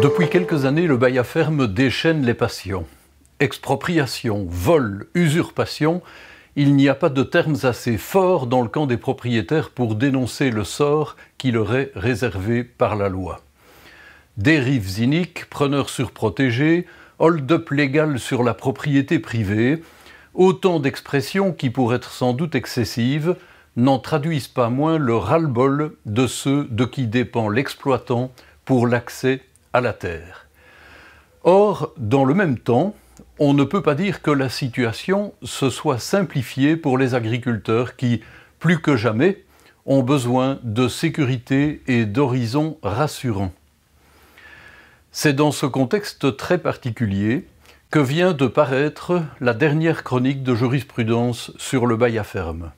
Depuis quelques années, le bail à ferme déchaîne les passions. Expropriation, vol, usurpation, il n'y a pas de termes assez forts dans le camp des propriétaires pour dénoncer le sort qui leur est réservé par la loi. Dérives iniques, preneurs surprotégés, hold-up légal sur la propriété privée, autant d'expressions qui, pour être sans doute excessives, n'en traduisent pas moins le ras-le-bol de ceux de qui dépend l'exploitant pour l'accès à la terre. Or, dans le même temps, on ne peut pas dire que la situation se soit simplifiée pour les agriculteurs qui, plus que jamais, ont besoin de sécurité et d'horizons rassurants. C'est dans ce contexte très particulier que vient de paraître la dernière chronique de jurisprudence sur le bail à ferme.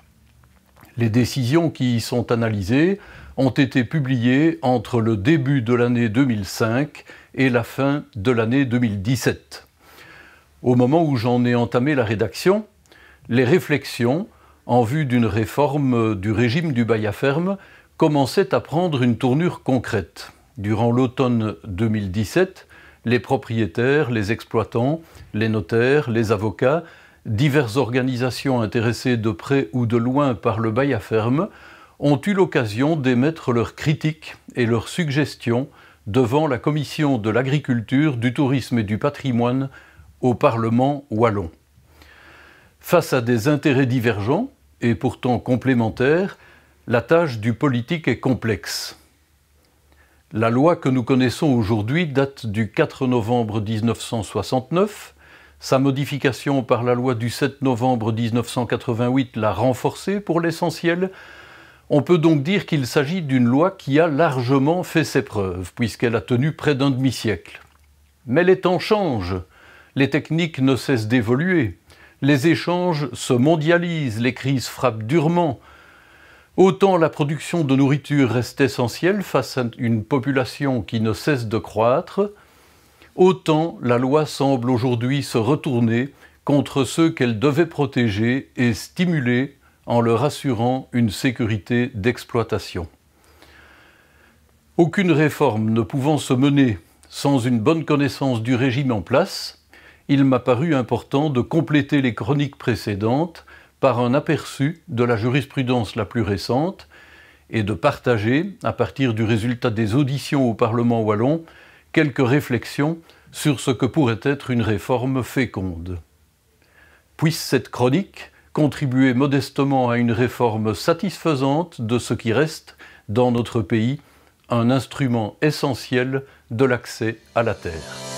Les décisions qui y sont analysées ont été publiées entre le début de l'année 2005 et la fin de l'année 2017. Au moment où j'en ai entamé la rédaction, les réflexions en vue d'une réforme du régime du bail à ferme commençaient à prendre une tournure concrète. Durant l'automne 2017, les propriétaires, les exploitants, les notaires, les avocats, diverses organisations intéressées de près ou de loin par le bail à ferme ont eu l'occasion d'émettre leurs critiques et leurs suggestions devant la Commission de l'agriculture, du tourisme et du patrimoine au Parlement wallon. Face à des intérêts divergents et pourtant complémentaires, la tâche du politique est complexe. La loi que nous connaissons aujourd'hui date du 4 novembre 1969. Sa modification par la loi du 7 novembre 1988 l'a renforcée pour l'essentiel. On peut donc dire qu'il s'agit d'une loi qui a largement fait ses preuves, puisqu'elle a tenu près d'un demi-siècle. Mais les temps changent, les techniques ne cessent d'évoluer, les échanges se mondialisent, les crises frappent durement. Autant la production de nourriture reste essentielle face à une population qui ne cesse de croître, autant la loi semble aujourd'hui se retourner contre ceux qu'elle devait protéger et stimuler en leur assurant une sécurité d'exploitation. Aucune réforme ne pouvant se mener sans une bonne connaissance du régime en place, il m'a paru important de compléter les chroniques précédentes par un aperçu de la jurisprudence la plus récente et de partager, à partir du résultat des auditions au Parlement wallon, quelques réflexions sur ce que pourrait être une réforme féconde. Puisse cette chronique contribuer modestement à une réforme satisfaisante de ce qui reste, dans notre pays, un instrument essentiel de l'accès à la terre.